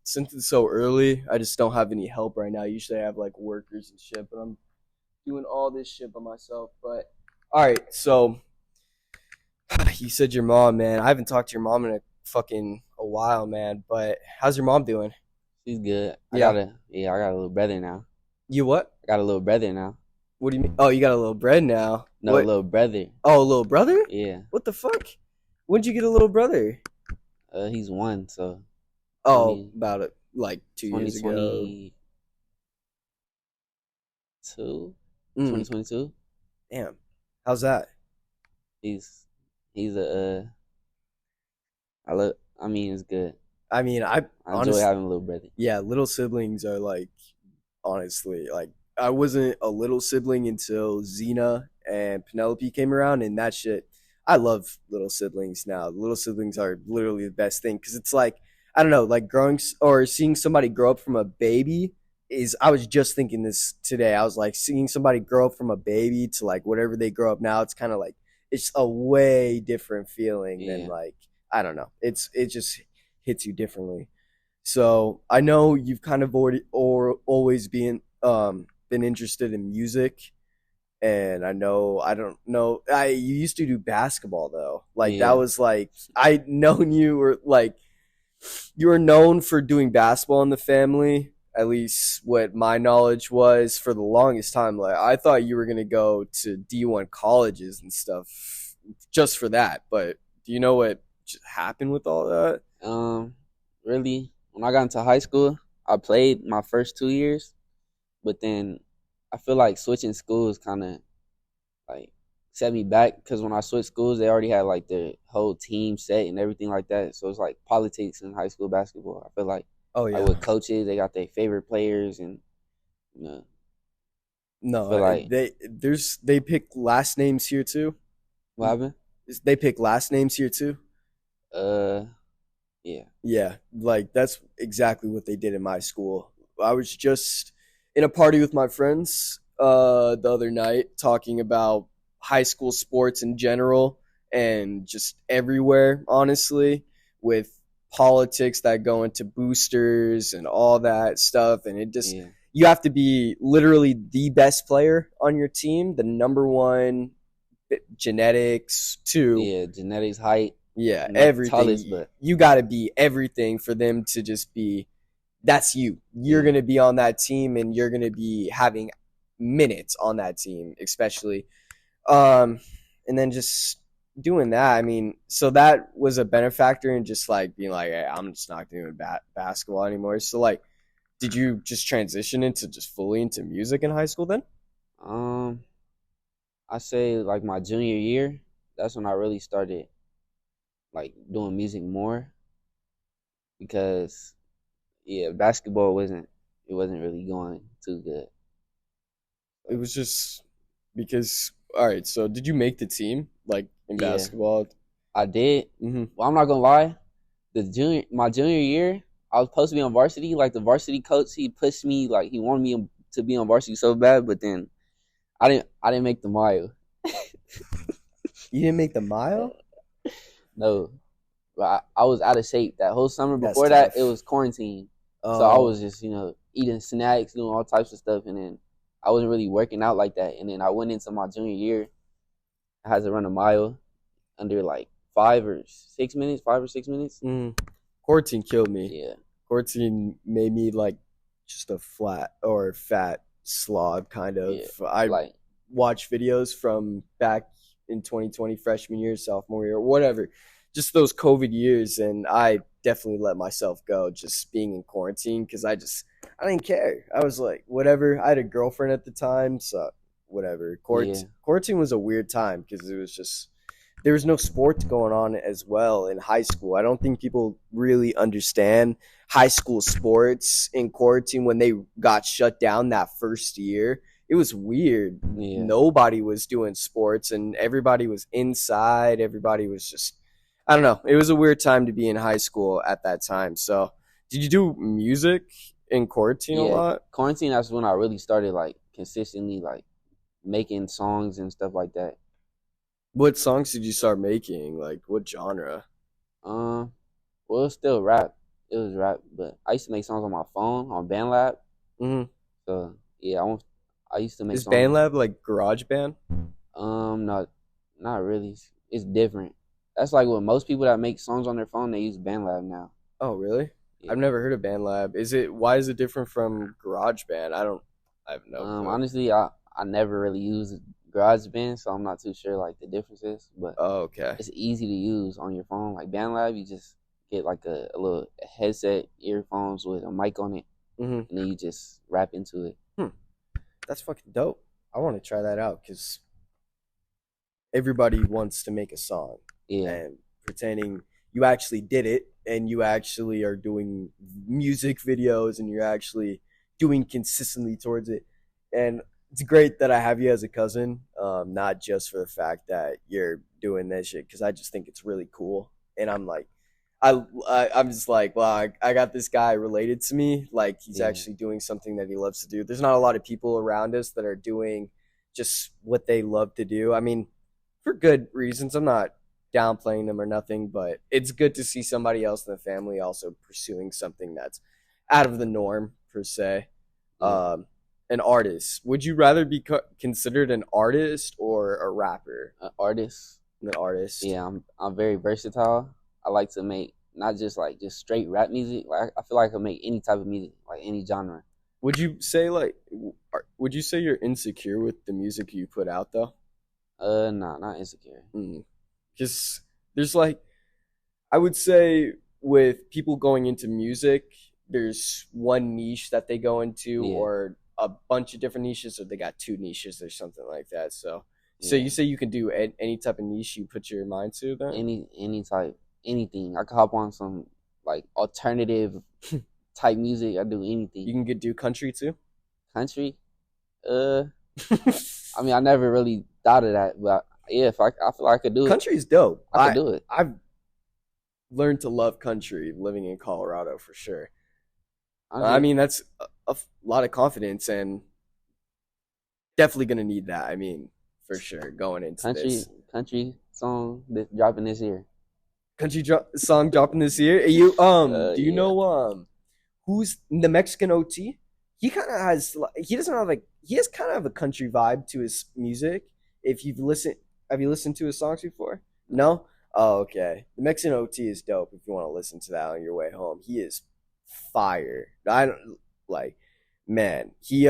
Since it's so early, I just don't have any help right now. Usually I have like workers and shit, but I'm doing all this shit by myself. But all right, so you said your mom, man. I haven't talked to your mom in a while, man. But how's your mom doing? She's good. Yeah. I got a little brother now. You what? I got a little brother now. What do you mean? Oh, you got a little bread now. No, What? little brother. Oh, a little brother? Yeah. What the fuck? When'd you get a little brother? He's one, so Oh, 20, about it like 2 years ago. 2022. Mm, 2022. damn. How's that? He's he's a I look I mean it's good. I mean, I I enjoy honestly, having a little brother. yeah, little siblings are like, honestly, like I wasn't a little sibling until Xena and Penelope came around, and that shit. I love little siblings now. Little siblings are literally the best thing because it's like I don't know, like or seeing somebody grow up from a baby is. I was just thinking this today. I was like seeing somebody grow up from a baby to like whatever they grow up now. It's kind of like it's a way different feeling than Yeah. like I don't know. It just hits you differently. So I know you've kind of already or always been interested in music, and I don't know. I you used to do basketball though. Like that Yeah. was like I known you were like you were known for doing basketball in the family. At least what my knowledge was for the longest time. Like I thought you were gonna go to D1 colleges and stuff just for that. But do you know what happened with all that? Um really when I got into high school, I played my first 2 years, but then I feel like switching schools kinda like set me back because when I switched schools, they already had like the whole team set and everything like that. So it's like politics in high school basketball. I feel Oh like yeah. with coaches, they got their favorite players, and you know, I No, feel like they pick last names here too. what happened? They pick last names here too. Uh, yeah, Yeah, like that's exactly what they did in my school. I was just in a party with my friends the other night talking about high school sports in general and just everywhere, honestly, with politics that go into boosters and all that stuff and it just yeah, you have to be literally the best player on your team, the number one genetics, too. yeah. Genetics, height, Yeah, not the tallest, everything. but You got to be everything for them to just be. That's you. You're yeah, going to be on that team, and you're going to be having minutes on that team, especially. Um, and then just doing that. I mean, so that was a benefactor in just like being like, hey, I'm just not doing basketball anymore. So like, did you just transition into just fully into music in high school then? um, I say like my junior year. That's when I really started like doing music more because yeah, basketball wasn't really going too good. It was just because. All right. So did you make the team like in Yeah, basketball? I did. Mm-hmm. Well, I'm not gonna lie. My junior year, I was supposed to be on varsity. Like the varsity coach, he pushed me. Like he wanted me to be on varsity so bad, but then I didn't make the mile. You didn't make the mile? No, but I was out of shape that whole summer. That's Before that, it tough. was quarantine, so I Oh, was just eating snacks, doing all types of stuff, and then I wasn't really working out like that. And then I went into my junior year. I had to run a mile under like 5 or 6 minutes, 5 or 6 minutes. quarantine killed me. Yeah, Quarantine made me like just a flat or fat slob kind of. yeah, I like watch videos from back in 2020 freshman year, sophomore year, whatever. Just those COVID years, and I definitely let myself go just being in quarantine because I didn't care. I was like, whatever. I had a girlfriend at the time, so whatever. yeah, Quarantine was a weird time because it was just there was no sports going on as well in high school. I don't think people really understand high school sports in quarantine when they got shut down that first year. It was weird. yeah. Nobody was doing sports and everybody was inside. Everybody was just I don't know. It was a weird time to be in high school at that time. So, did you do music in quarantine a Yeah, lot? quarantine. That's when I really started like consistently like making songs and stuff like that. What songs did you start making? Like what genre? Um, well, it's still rap. it was rap, but I used to make songs on my phone on BandLab. Hmm. So yeah, I used to make Is songs. BandLab like Garage Band? Not really. It's different. That's like what most people that make songs on their phone they use BandLab now. Oh, really? I've Yeah. never heard of BandLab. Is it why is it different from Garage Band? I have no clue. Honestly, I never really used GarageBand, so I'm not too sure like the differences. But Oh, okay. it's easy to use on your phone. Like BandLab, you just get like a little headset, earphones with a mic on it, Hmm. and then you just rap into it. Hmm. That's fucking dope. I want to try that out because everybody wants to make a song Yeah, and pretending you actually did it and you actually are doing music videos and you're actually doing consistently towards it. And it's great that I have you as a cousin, not just for the fact that you're doing this shit, because I just think it's really cool. And I'm like, I'm just like, well, I got this guy related to me. Like, he's yeah, actually doing something that he loves to do. There's not a lot of people around us that are doing just what they love to do. I mean, for good reasons. I'm not downplaying them or nothing, but it's good to see somebody else in the family also pursuing something that's out of the norm per se. yeah. Um, an artist. Would you rather be considered an artist or a rapper? An artist. An artist. Yeah, I'm very versatile. I like to make not just like just straight rap music. Like I feel like I can make any type of music, like any genre. Would you say like? Would you say you're insecure with the music you put out though? Nah, not insecure. Because there's like I would say with people going into music, there's one niche that they go into, Yeah, or a bunch of different niches, or they got two niches or something like that. So yeah. you say you can do any type of niche you put your mind to, then Any type, anything. I could hop on some like alternative type music. I do anything. you can do country too. Country. Uh, I mean, I never really thought of that, but yeah, if I feel like I could do it, Country is dope. I could do it. I've learned to love country living in Colorado for sure. I Honestly, mean, that's a lot of confidence and definitely gonna need that. I mean, for sure going into country this. country song that dropping this year. Song dropping this year. You do you Yeah. know who's the Mexican OT? He kind of has he doesn't have like he has kind of a country vibe to his music. If you've listened, have you listened to his songs before? No. Oh, okay. The Mexican OT is dope. If you want to listen to that on your way home, he is fire. I don't like, man. He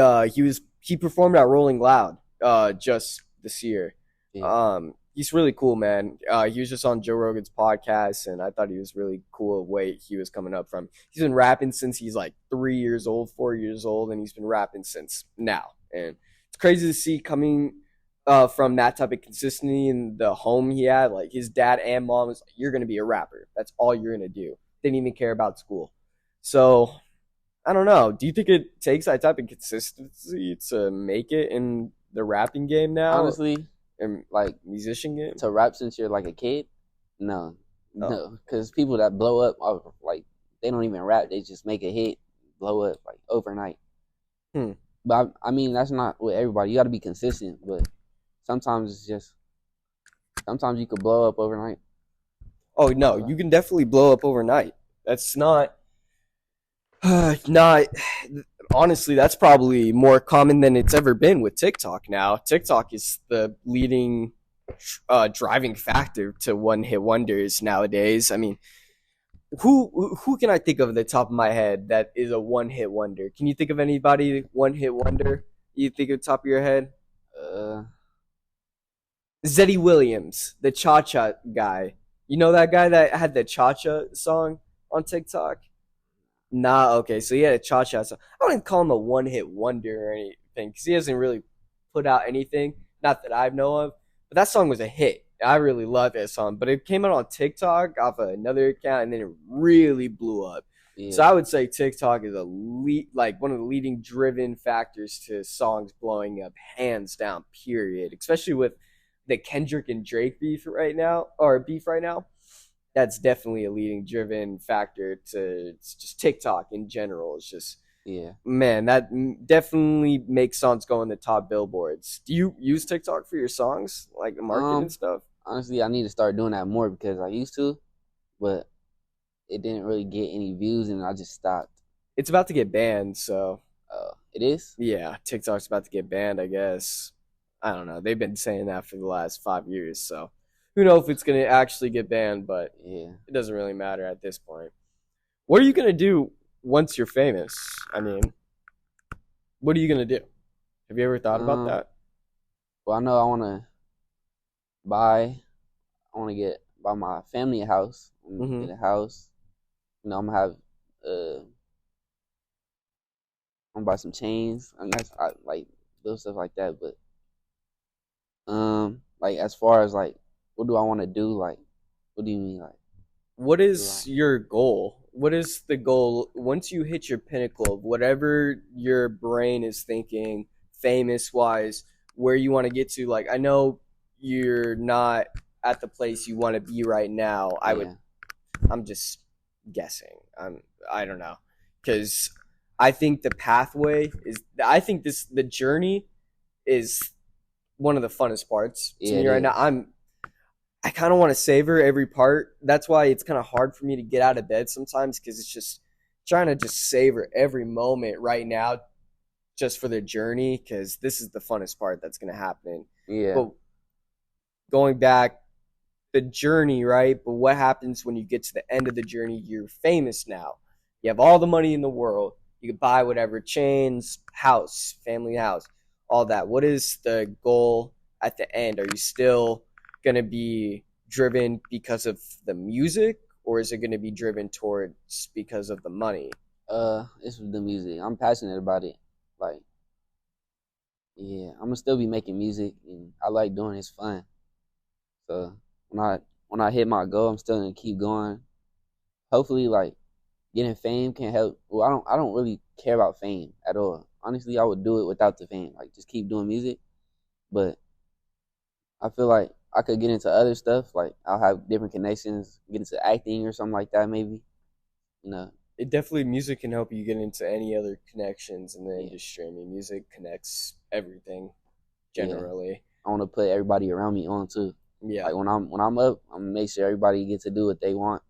performed at Rolling Loud just this year. Yeah. He's really cool, man. He was just on Joe Rogan's podcast, and I thought he was really cool. Way he was coming up from. He's been rapping since he's like 3 years old, 4 years old, and he's been rapping since now. And it's crazy to see coming from that type of consistency in the home he had. Like his dad and mom was like, "You're gonna be a rapper. That's all you're gonna do." Didn't even care about school. So I don't know. Do you think it takes that type of consistency to make it in the rapping game now Honestly, and like musician game? to rap since you're like a kid, no, Oh, no, because people that blow up are like they don't even rap; they just make a hit, blow up like overnight. hmm. But I mean, that's not with everybody. You got to be consistent, but sometimes it's just sometimes you could blow up overnight. Oh no, So you can definitely blow up overnight. That's not not honestly. That's probably more common than it's ever been with TikTok. Now, TikTok is the leading driving factor to one hit wonders nowadays. I mean, who can I think of at the top of my head that is a one hit wonder? Can you think of anybody one hit wonder? You think at the top of your head? uh, Zeddy Williams, the Cha Cha guy. You know that guy that had the Cha Cha song on TikTok? Nah, okay, so he had a Cha Cha song. I wouldn't call him a one hit wonder or anything because he hasn't really put out anything, not that I know of. But that song was a hit. I really love that song, but it came out on TikTok off of another account, and then it really blew up. So yeah, I would say TikTok is like one of the leading driven factors to songs blowing up, hands down. Period. Especially with the Kendrick and Drake beef right now. That's definitely a leading driven factor to just TikTok in general. It's just, yeah. man, that definitely makes songs go in the top billboards. Do you use TikTok for your songs, like the market and stuff? Honestly, I need to start doing that more because I used to, but it didn't really get any views, and I just stopped. It's about to get banned, so It is. yeah, TikTok's about to get banned, I guess. I don't know. They've been saying that for the last 5 years, so who knows if it's gonna actually get banned, but Yeah. it doesn't really matter at this point. What are you gonna do once you're famous? I mean, what are you gonna do? Have you ever thought about Um. that? Well, I know I want to buy. I want to get buy my family a house. I'm gonna Mm-hmm. get a house. You know, I'm gonna have. I'm gonna buy some chains. I mean, like little stuff like that. But like as far as like, what do I want to do? Like, what do you mean? Like, What do I? is your goal? What is the goal once you hit your pinnacle of whatever your brain is thinking, famous wise, where you want to get to? Like, I know you're not at the place you want to be right now. Yeah. I'm just guessing. I don't know. Because I think the pathway is, I think the journey is one of the funnest parts to Yeah. me It right now. is. I kind of want to savor every part. That's why it's kind of hard for me to get out of bed sometimes because it's just trying to just savor every moment right now just for the journey because this is the funnest part that's going to happen. Yeah. But going back, the journey, right? But what happens when you get to the end of the journey? You're famous now. You have all the money in the world. You can buy whatever chains, house, family house, all that. What is the goal at the end? Are you still going to be driven because of the music or is it going to be driven towards because of the money? It's the music. I'm passionate about it. Like, yeah, I'm gonna still be making music, and I like doing it. It's fun. So when I hit my goal, I'm still gonna keep going. Hopefully, like getting fame can help. Well, I don't really care about fame at all. Honestly, I would do it without the fame. Like just keep doing music. But I feel like I could get into other stuff. Like I'll have different connections, get into acting or something like that. Maybe you know. It definitely music can help you get into any other connections in the Yeah, industry. I mean, music connects everything yeah. generally. I want to put everybody around me on too. Yeah, Like when I'm up, I'm gonna make sure everybody gets to do what they want.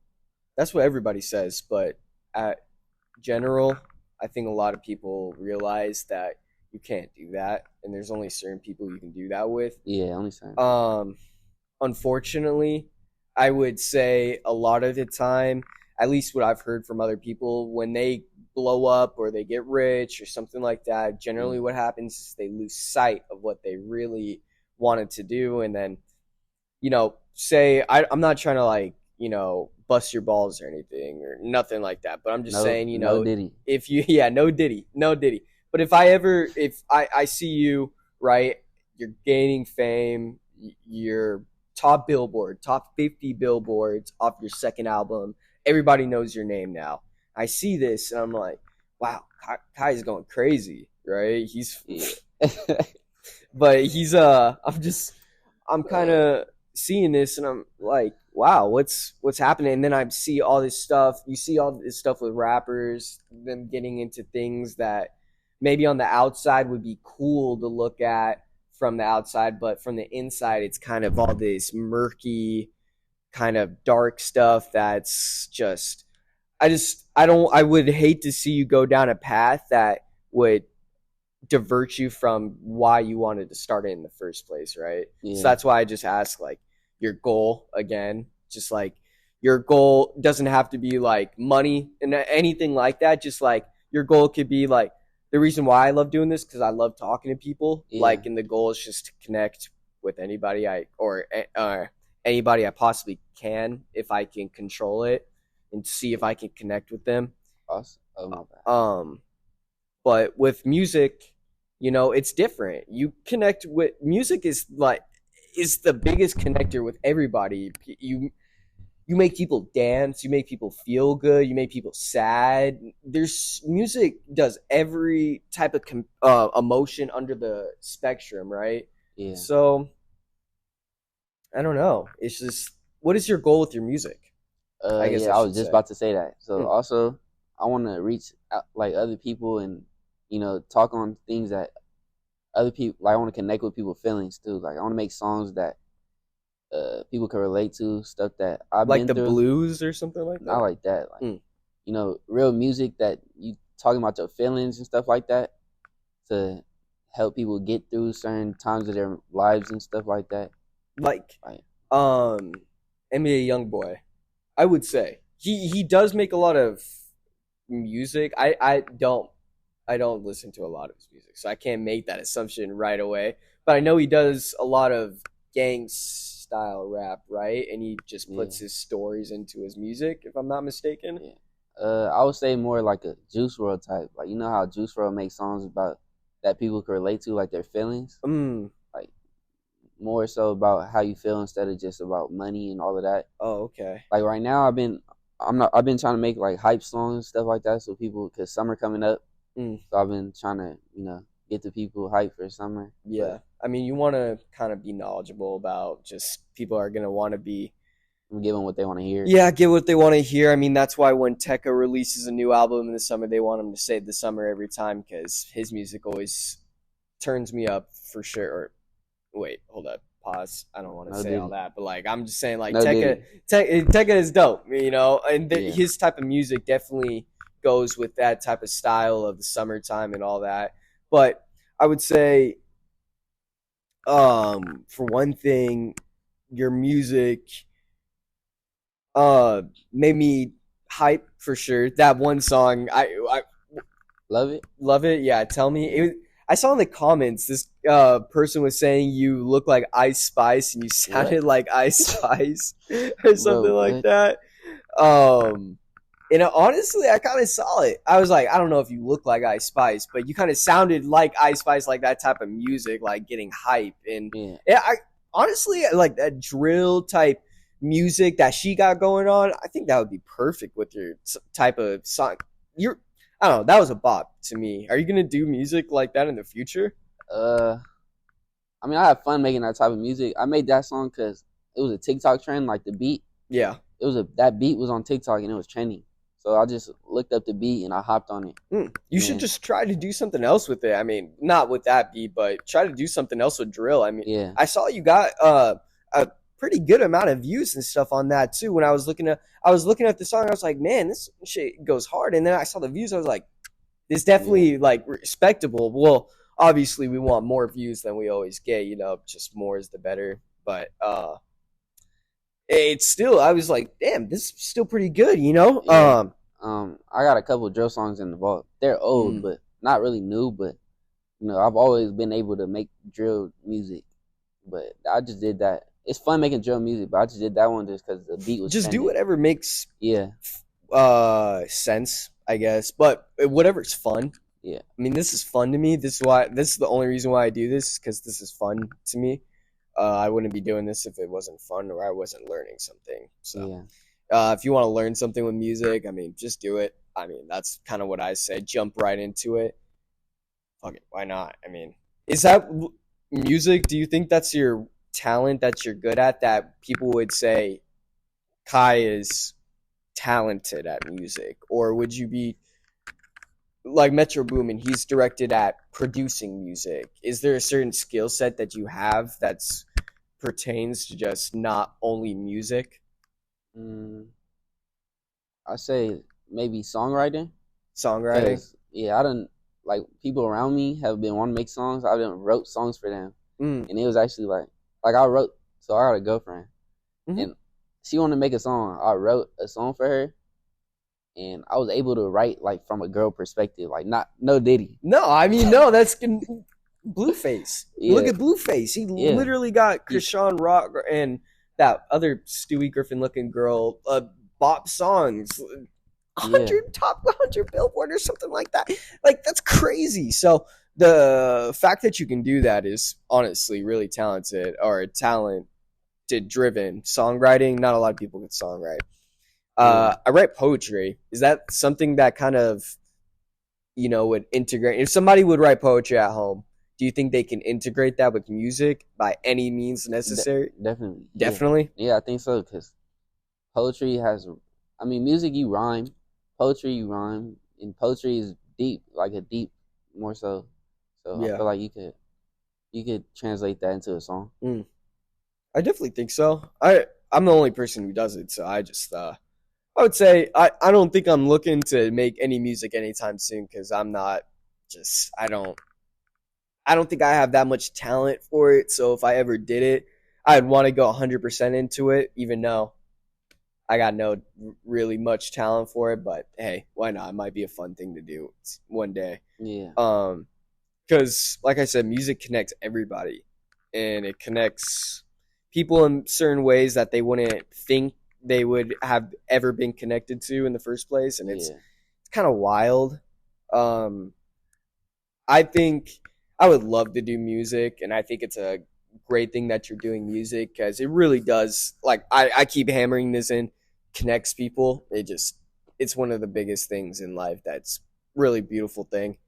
that's what everybody says, but at general, I think a lot of people realize that you can't do that, and there's only certain people you can do that with. Yeah, only certain people. Um, Unfortunately, I would say a lot of the time, at least what I've heard from other people, when they blow up or they get rich or something like that, Yeah, generally what happens is they lose sight of what they really wanted to do, and then say I'm not trying to like, bust your balls or anything or nothing like that, but I'm just no, saying, no Diddy. if you, yeah, no Diddy, no Diddy. But if I see you, right, you're gaining fame, you're top billboard, top 50 billboards off your second album, everybody knows your name now. I see this and I'm like, wow, Kai's going crazy, right? He's Yeah. but I'm kind uh, of seeing this and I'm like, wow, what's happening? And then I see all this stuff. You see all this stuff with rappers, them getting into things that maybe on the outside would be cool to look at from the outside, but from the inside, it's kind of all this murky, kind of dark stuff that's just. I would hate to see you go down a path that would divert you from why you wanted to start it in the first place, right? So yeah, that's why I just ask like your goal again, just like your goal doesn't have to be like money and anything like that. Just like your goal could be like the reason why I love doing this because I love talking to people. yeah. Like, and the goal is just to connect with anybody anybody I possibly can if I can control it and see if I can connect with them. Awesome. Oh my bad. Um, but with music, it's different. You connect with music is the biggest connector with everybody. You make people dance, you make people feel good, you make people sad. There's music does every type of emotion under the spectrum, right? Yeah. So I don't know. It's just what is your goal with your music? I guess Yeah. I I was should just say. about to say that. So Hmm. also, I want to reach out, like other people and talk on things that other people like. I want to connect with people's feelings too. Like I want to make songs that people can relate to, stuff that I've Like been the through. blues or something like Not that? like that, like, Mm. real music that you talking about your feelings and stuff like that to help people get through certain times of their lives and stuff like that. Like Like, um NBA Youngboy, I would say he does make a lot of music. I don't listen to a lot of his music, so I can't make that assumption right away. But I know he does a lot of gang style rap, right? And he just yeah, puts his stories into his music, if I'm not mistaken. yeah. I would say more like a Juice World type. Like, you know how Juice World makes songs about that people can relate to, like their feelings. Mm. Like, more so about how you feel instead of just about money and all of that. Oh, okay. Like right now, I've been trying to make like hype songs and stuff like that, so people, cause summer coming up, Mm. so I've been trying to get the people hype for summer. Yeah. But I mean, you want to kind of be knowledgeable about just people are going to want to be. I'm giving what they want to hear. Yeah, get what they want to hear. I mean, that's why when Tekka releases a new album in the summer, they want him to save the summer every time because his music always turns me up for sure. Or wait, hold up, pause. I don't want to No say all Diddy, that, but like I'm just saying, like no Diddy. Tekka is dope, and Yeah, his type of music definitely goes with that type of style of the summertime and all that. But I would say, for one thing, your music uh made me hype for sure. That one song, I love it. love it. Yeah, tell me. I saw in the comments this person was saying you look like Ice Spice and you What, sounded like Ice Spice or something bro? like What? that. Um, and honestly, I kind of saw it. I was like, I don't know if you look like Ice Spice, but you kind of sounded like Ice Spice, like that type of music, like getting hype. And Yeah, yeah, I honestly like that drill type music that she got going on. I think that would be perfect with your type of song. You're I don't know. That was a bop to me. Are you gonna do music like that in the future? uh, I mean, I have fun making that type of music. I made that song because it was a TikTok trend, like the beat. Yeah. That beat was on TikTok and it was trending. So I just looked up the beat and I hopped on it. You And should then just try to do something else with it. I mean, not with that beat, but try to do something else with drill. I mean, yeah, I saw you got a pretty good amount of views and stuff on that too. When I was looking at the song, I was like, man, this shit goes hard. And then I saw the views, I was like, it's yeah, definitely like respectable. Well, obviously we want more views than we always get, just more is the better. But it's still I was like, damn, this is still pretty good. yeah. I got a couple of drill songs in the vault. They're old, Mm, but not really new. But I've always been able to make drill music. But I just did that. It's fun making drill music, but I just did that one just because the beat was just do trending. whatever makes Yeah, sense, I guess. But whatever's fun. yeah, I mean, this is fun to me. This is the only reason why I do this because this is fun to me. I wouldn't be doing this if it wasn't fun or I wasn't learning something. So, yeah. if you want to learn something with music, I mean, just do it. I mean, that's kind of what I say. Jump right into it. Fuck it, why not? I mean, is that music? Do you think that's your talent that you're good at? That people would say Kai is talented at music, or would you be like Metro Boomin? He's directed at producing music. Is there a certain skill set that you have that's pertains to just not only music, Mm, I say maybe songwriting, songwriting? cause yeah, I done like people around me have been wanting to make songs. I done wrote songs for them, Mm. and it was actually like I wrote. So I got a girlfriend, Mm-hmm. and she wanted to make a song. I wrote a song for her, and I was able to write like from a girl perspective, like not no Diddy. No, I mean no. That's Blueface. Look Yeah, at Blueface. He yeah, literally got he, Krishan Rock and that other Stewie Griffin looking girl bop songs. yeah, 100 top 100 Billboard or something like that. Like that's crazy. So the fact that you can do that is honestly really talented or talented driven songwriting. Not a lot of people can songwrite. yeah. I write poetry. Is that something that kind of would integrate? If somebody would write poetry at home, do you think they can integrate that with music by any means necessary? Definitely, yeah, Definitely. yeah. I think so because poetry has, I mean, music you rhyme, poetry you rhyme, and poetry is deep, like a deep more so. So I Yeah. feel like you could translate that into a song. Mm. I definitely think so. I'm the only person who does it, so I would say I don't think I'm looking to make any music anytime soon because I'm not just I don't think I have that much talent for it. So if I ever did it, I'd want to go 100% into it, even though I got no really much talent for it. But hey, why not? It might be a fun thing to do one day. Yeah, Um, because like I said, music connects everybody, and it connects people in certain ways that they wouldn't think they would have ever been connected to in the first place, and yeah, it's kind of wild. Um, I think I would love to do music, and I think it's a great thing that you're doing music because it really does. Like I keep hammering this in, connects people. It's one of the biggest things in life. That's really beautiful thing.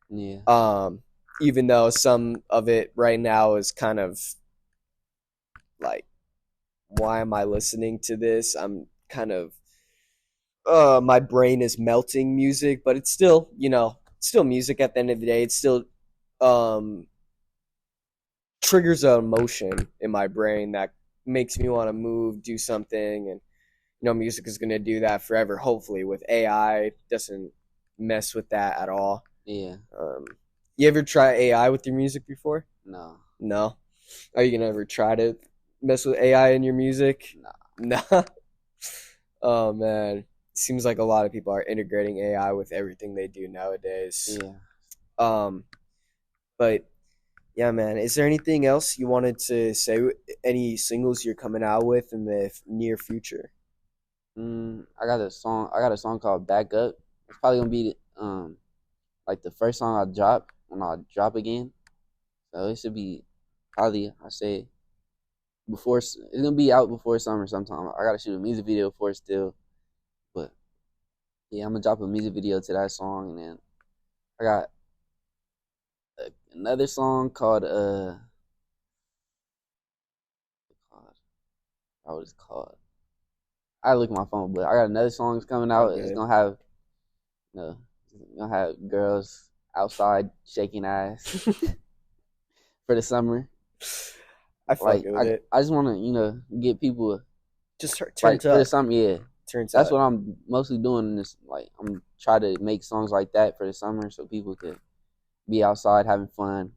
yeah, Um, Even though some of it right now is kind of like, why am I listening to this? I'm kind of my brain is melting music, but it's still, still music at the end of the day. It's still um triggers an emotion in my brain that makes me want to move, do something, and music is going to do that forever. Hopefully, with AI, doesn't mess with that at all. yeah. Um, you ever try AI with your music before? No, No. Are you gonna ever try to mess with AI in your music? no. No. Oh man, seems like a lot of people are integrating AI with everything they do nowadays. Yeah. Um, but yeah, man. Is there anything else you wanted to say? Any singles you're coming out with in the near future? I got a song. I got a song called "Back Up." It's probably gonna be like the first song I drop when I drop again. So it should be probably I say before it's gonna be out before summer sometime. I gotta shoot a music video for it still, but yeah, I'm gonna drop a music video to that song, and then I got another song called how it's called. I look at my phone, but I got another song that's coming All out. It's good. gonna have it's gonna have girls outside shaking ass for the summer. I fuck Like with it. I just want to get people Just turns like for the up. summer. Yeah, Turns that's up. what I'm mostly doing. In this like I'm trying to make songs like that for the summer so people could be outside having fun.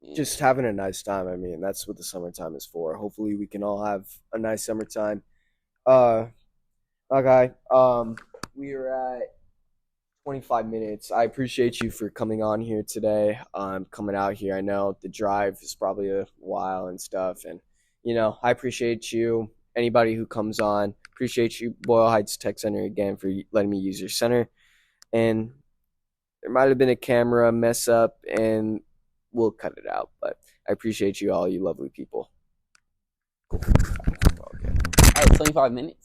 Yeah, Just having a nice time. I mean, that's what the summertime is for. Hopefully, we can all have a nice summertime. Uh, okay. We are at 25 minutes. I appreciate you for coming on here today. Coming out here. I know the drive is probably a while and stuff, and I appreciate you. Anybody who comes on, appreciate you, Boyle Heights Tech Center, again for letting me use your center. And there might have been a camera mess up, and we'll cut it out. But I appreciate you all, you lovely people. Cool. Okay. oh, 25 minutes.